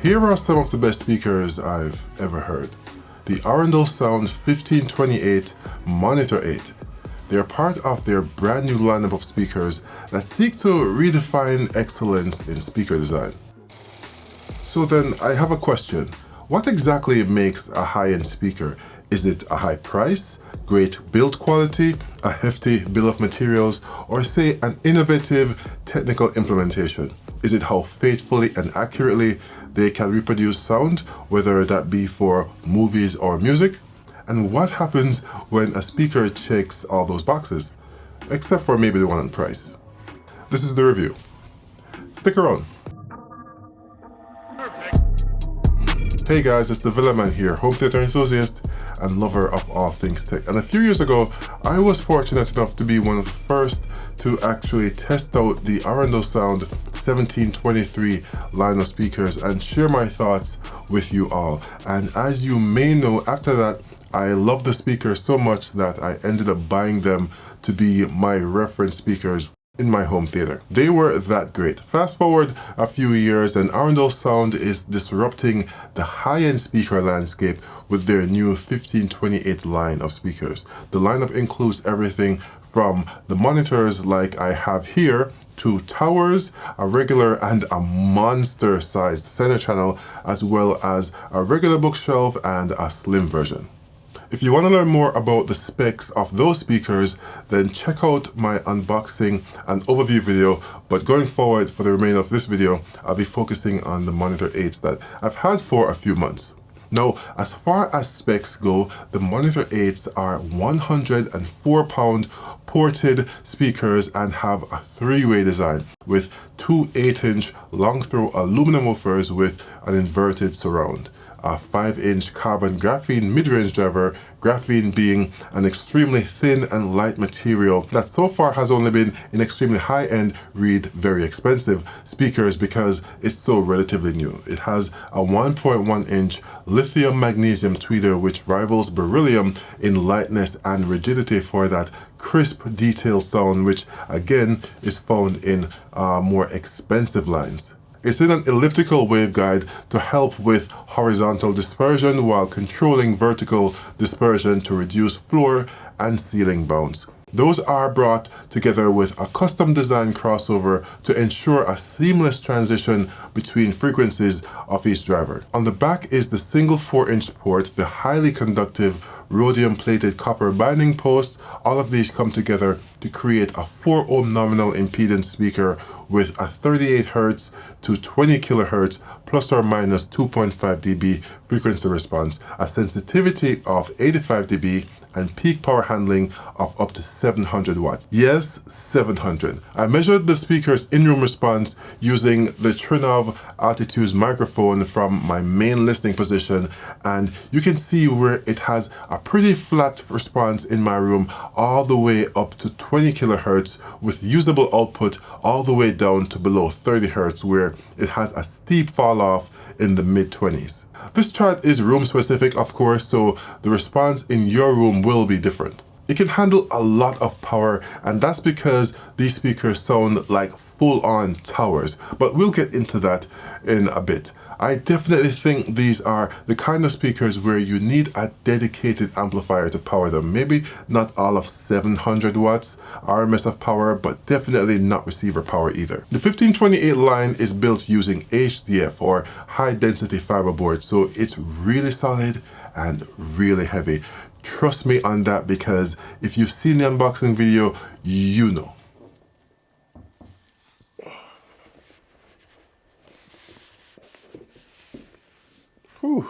Here are some of the best speakers I've ever heard. The Arendal Sound 1528 Monitor 8. They are part of their brand new lineup of speakers that seek to redefine excellence in speaker design. So then I have a question. What exactly makes a high-end speaker? Is it a high price, great build quality, a hefty bill of materials, or say an innovative technical implementation? Is it how faithfully and accurately they can reproduce sound, whether that be for movies or music? And what happens when a speaker checks all those boxes? Except for maybe the one on price. This is the review. Stick around. Hey guys, it's the Villa Man here, home theater enthusiast and lover of all things tech. And a few years ago, I was fortunate enough to be one of the first to actually test out the Arendal Sound 1723 line of speakers and share my thoughts with you all. And as you may know, after that, I love the speakers so much that I ended up buying them to be my reference speakers in my home theater. They were that great. Fast forward a few years and Arendal Sound is disrupting the high-end speaker landscape with their new 1528 line of speakers. The lineup includes everything from the monitors like I have here to towers, a regular and a monster-sized center channel, as well as a regular bookshelf and a slim version. If you want to learn more about the specs of those speakers, then check out my unboxing and overview video. But going forward, for the remainder of this video, I'll be focusing on the Monitor 8s that I've had for a few months. Now, as far as specs go, the Monitor 8s are 104-pound ported speakers and have a three-way design with two 8-inch long-throw aluminum woofers with an inverted surround, a 5-inch carbon graphene mid-range driver, graphene being an extremely thin and light material that so far has only been in extremely high-end, read very expensive speakers because it's so relatively new. It has a 1.1-inch lithium magnesium tweeter which rivals beryllium in lightness and rigidity for that crisp detail sound, which again is found in more expensive lines. It's in an elliptical waveguide to help with horizontal dispersion while controlling vertical dispersion to reduce floor and ceiling bounce. Those are brought together with a custom design crossover to ensure a seamless transition between frequencies of each driver. On the back is the single 4-inch port, the highly conductive rhodium-plated copper binding post. All of these come together to create a 4 ohm nominal impedance speaker with a 38 Hz to 20 kHz plus or minus 2.5 dB frequency response, a sensitivity of 85 dB, and peak power handling of up to 700 watts. Yes, 700. I measured the speaker's in-room response using the Trinov Altitudes microphone from my main listening position, and you can see where it has a pretty flat response in my room all the way up to 20 kHz with usable output all the way down to below 30 Hz where it has a steep fall off in the mid-20s. This chart is room specific, of course, so the response in your room will be different. It can handle a lot of power, and that's because these speakers sound like full-on towers, but we'll get into that in a bit. I definitely think these are the kind of speakers where you need a dedicated amplifier to power them. Maybe not all of 700 watts RMS of power, but definitely not receiver power either. The 1528 line is built using HDF or high density fiber board, so it's really solid and really heavy. Trust me on that because if you've seen the unboxing video, you know. Whew.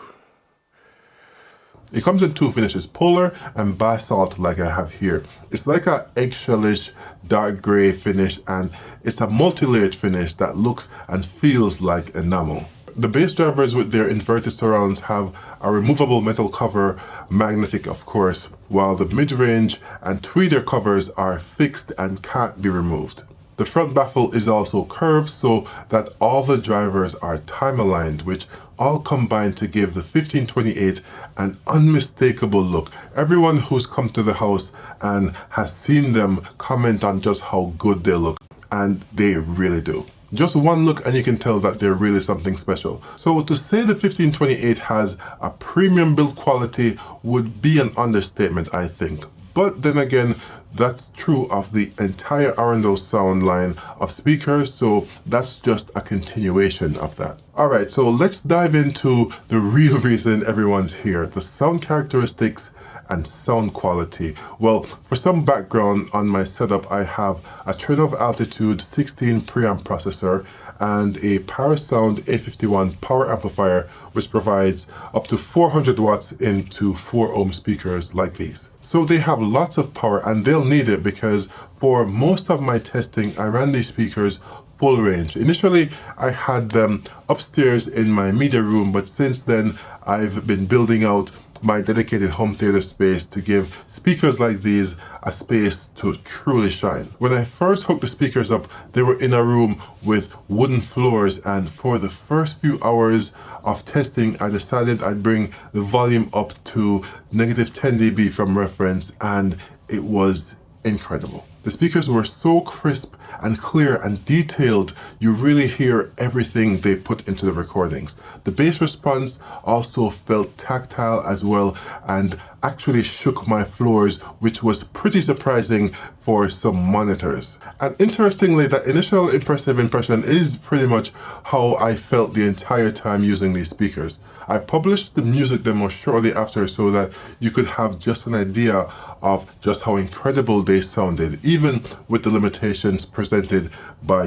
It comes in two finishes, polar and basalt like I have here. It's like a eggshellish dark gray finish, and it's a multi-layered finish that looks and feels like enamel. The bass drivers with their inverted surrounds have a removable metal cover, magnetic of course, while the mid-range and tweeter covers are fixed and can't be removed. The front baffle is also curved so that all the drivers are time aligned, which all combine to give the 1528 an unmistakable look. Everyone who's come to the house and has seen them comment on just how good they look, and they really do. Just one look and you can tell that they're really something special. So to say the 1528 has a premium build quality would be an understatement, I think. But then again, that's true of the entire Arendal sound line of speakers, so that's just a continuation of that. Alright, so let's dive into the real reason everyone's here, the sound characteristics and sound quality. Well, for some background on my setup, I have a Trade-off Altitude 16 preamp processor and a PowerSound A51 power amplifier, which provides up to 400 watts into 4 ohm speakers like these. So they have lots of power and they'll need it because for most of my testing, I ran these speakers full range. Initially, I had them upstairs in my media room, but since then, I've been building out my dedicated home theater space to give speakers like these a space to truly shine. When I first hooked the speakers up, they were in a room with wooden floors, and for the first few hours of testing, I decided I'd bring the volume up to -10 dB from reference, and it was incredible. The speakers were so crisp and clear and detailed, you really hear everything they put into the recordings. The bass response also felt tactile as well and actually shook my floors, which was pretty surprising for some monitors. And interestingly, that initial impressive impression is pretty much how I felt the entire time using these speakers. I published the music demo shortly after so that you could have just an idea of just how incredible they sounded, even with the limitations presented by,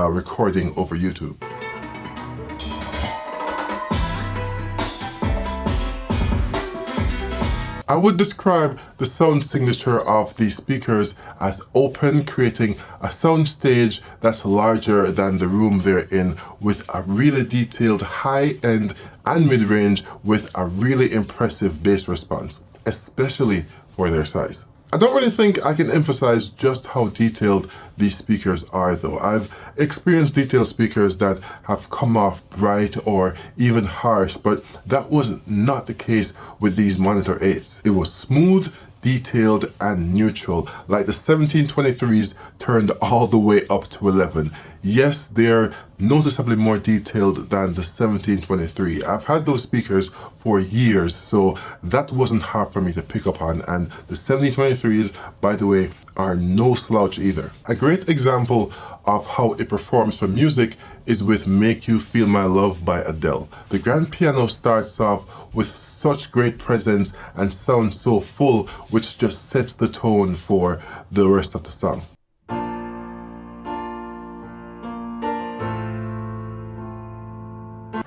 recording over YouTube. I would describe the sound signature of these speakers as open, creating a sound stage that's larger than the room they're in, with a really detailed high end and mid-range with a really impressive bass response, especially for their size. I don't really think I can emphasize just how detailed these speakers are though. I've experienced detailed speakers that have come off bright or even harsh, but that was not the case with these Monitor 8s. It was smooth, detailed, and neutral, like the 1723s turned all the way up to 11. Yes, they're noticeably more detailed than the 1723. I've had those speakers for years, so that wasn't hard for me to pick up on, and the 1723s, by the way, are no slouch either. A great example of how it performs for music is with Make You Feel My Love by Adele. The grand piano starts off with such great presence and sounds so full, which just sets the tone for the rest of the song.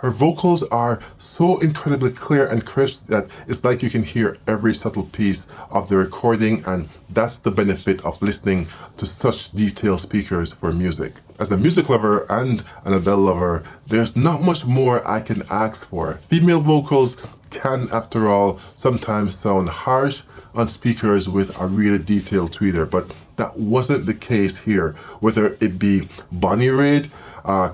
Her vocals are so incredibly clear and crisp that it's like you can hear every subtle piece of the recording, and that's the benefit of listening to such detailed speakers for music. As a music lover and an Adele lover, there's not much more I can ask for. Female vocals can, after all, sometimes sound harsh on speakers with a really detailed tweeter, but that wasn't the case here. Whether it be Bonnie Raitt,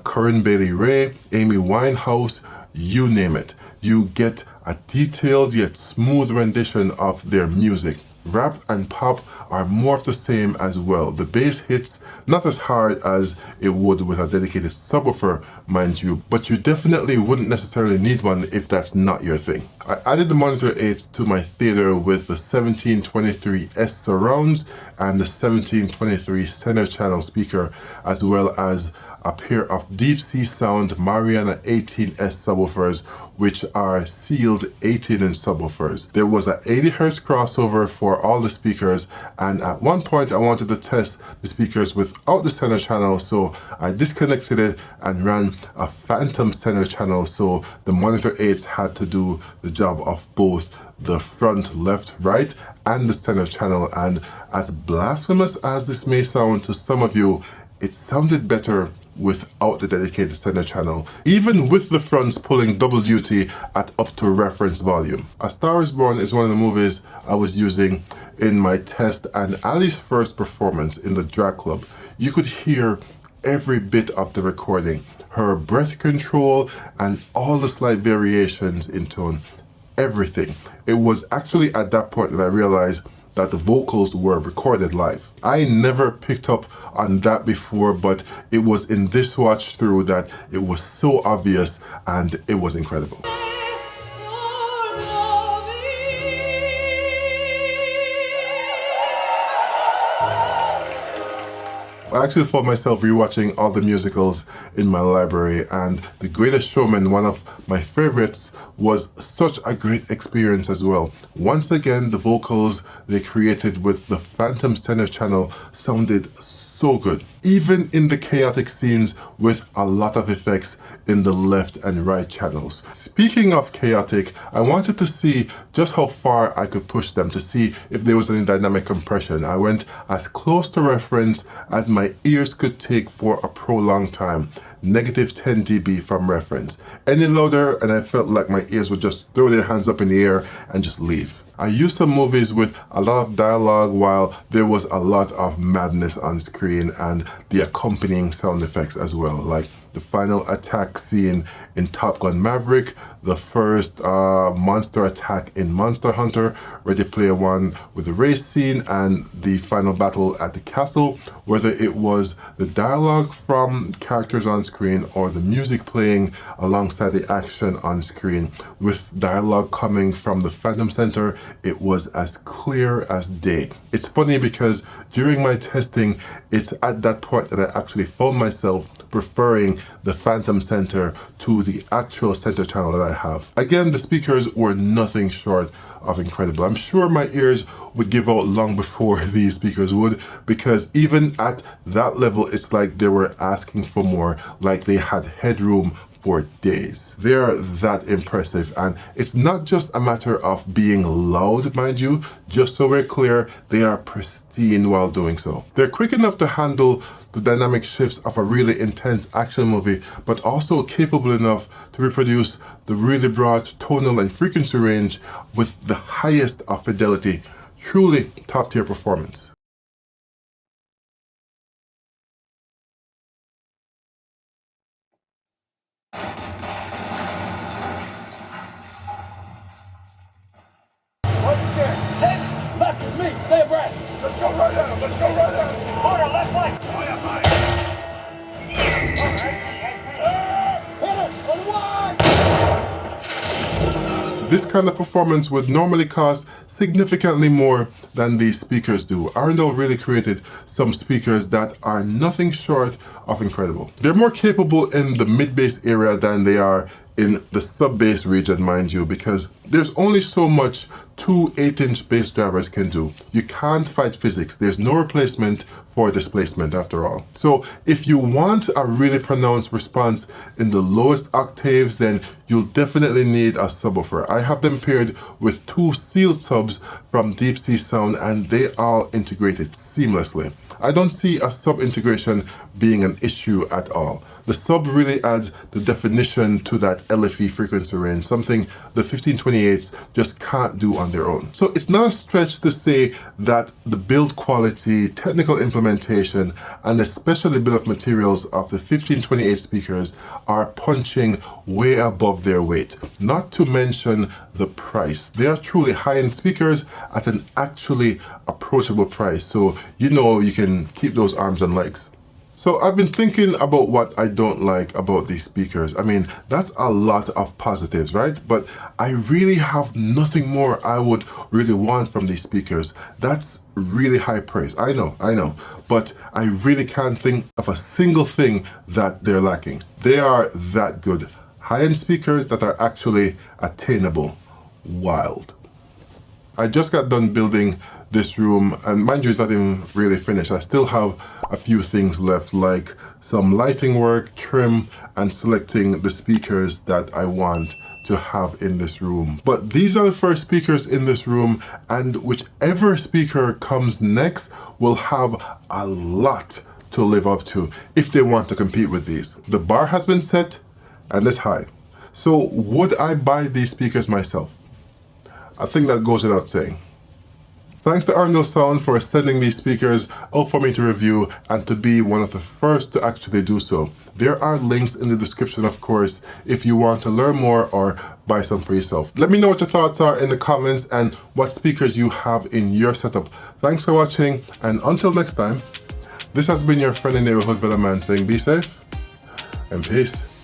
Corinne Bailey Rae, Amy Winehouse, you name it. You get a detailed yet smooth rendition of their music. Rap and pop are more of the same as well. The bass hits not as hard as it would with a dedicated subwoofer, mind you, but you definitely wouldn't necessarily need one if that's not your thing. I added the Monitor 8s to my theater with the 1723S surrounds and the 1723 center channel speaker, as well as a pair of Deep Sea Sound Mariana 18S subwoofers, which are sealed 18-inch subwoofers. There was an 80 Hz crossover for all the speakers, and at one point I wanted to test the speakers without the center channel, so I disconnected it and ran a phantom center channel, so the Monitor 8s had to do the job of both the front, left, right, and the center channel. And as blasphemous as this may sound to some of you, it sounded better without the dedicated center channel, even with the fronts pulling double duty at up to reference volume. A Star Is Born is one of the movies I was using in my test, and Ali's first performance in the drag club, you could hear every bit of the recording, her breath control and all the slight variations in tone, everything. It was actually at that point that I realized that the vocals were recorded live. I never picked up on that before, but it was in this watch through that it was so obvious and it was incredible. I actually found myself rewatching all the musicals in my library, and The Greatest Showman, one of my favorites, was such a great experience as well. Once again, the vocals they created with the Phantom Center channel sounded so good, even in the chaotic scenes with a lot of effects in the left and right channels. Speaking of chaotic, I wanted to see just how far I could push them to see if there was any dynamic compression. I went as close to reference as my ears could take for a prolonged time. -10 dB from reference. Any louder and I felt like my ears would just throw their hands up in the air and just leave. I used some movies with a lot of dialogue while there was a lot of madness on screen and the accompanying sound effects as well, like the final attack scene in Top Gun Maverick, the first monster attack in Monster Hunter, Ready Player One with the race scene, and the final battle at the castle, whether it was the dialogue from characters on screen or the music playing alongside the action on screen with dialogue coming from the Phantom Center, it was as clear as day. It's funny because during my testing, it's at that point that I actually found myself preferring the Phantom Center to the actual center channel that I have. Again, the speakers were nothing short of incredible. I'm sure my ears would give out long before these speakers would, because even at that level, it's like they were asking for more, like they had headroom for days. They're that impressive, and it's not just a matter of being loud, mind you, just so we're clear, they are pristine while doing so. They're quick enough to handle the dynamic shifts of a really intense action movie, but also capable enough to reproduce the really broad tonal and frequency range with the highest of fidelity. Truly top tier performance. Left with me, stay abreast. Let's go right at him, let's go right at him. Corner, left flank. Fire, fire. All right. Hit him, on the wide. This kind of performance would normally cost significantly more than these speakers do. Arendal really created some speakers that are nothing short of incredible. They're more capable in the mid-bass area than they are in the sub-bass region, mind you, because there's only so much two 8-inch bass drivers can do. You can't fight physics. There's no replacement for displacement after all. So if you want a really pronounced response in the lowest octaves, then you'll definitely need a subwoofer. I have them paired with two sealed subs from Deep Sea Sound, and they all integrated seamlessly. I don't see a sub integration being an issue at all. The sub really adds the definition to that LFE frequency range, something the 1528s just can't do on their own. So it's not a stretch to say that the build quality, technical implementation, and especially bill of materials of the 1528 speakers are punching way above their weight. Not to mention the price. They are truly high-end speakers at an actually approachable price. So you know you can keep those arms and legs. So I've been thinking about what I don't like about these speakers. I mean, that's a lot of positives, right? But I really have nothing more I would really want from these speakers. That's really high praise. I know. But I really can't think of a single thing that they're lacking. They are that good. High-end speakers that are actually attainable. Wild. I just got done building this room, and mind you, it's not even really finished. I still have a few things left, like some lighting work, trim, and selecting the speakers that I want to have in this room. But these are the first speakers in this room, and whichever speaker comes next will have a lot to live up to if they want to compete with these. The bar has been set, and it's high. So would I buy these speakers myself? I think that goes without saying. Thanks to Arendal Sound for sending these speakers out for me to review and to be one of the first to actually do so. There are links in the description, of course, if you want to learn more or buy some for yourself. Let me know what your thoughts are in the comments and what speakers you have in your setup. Thanks for watching, and until next time, this has been your friendly neighborhood Villaman saying be safe and peace.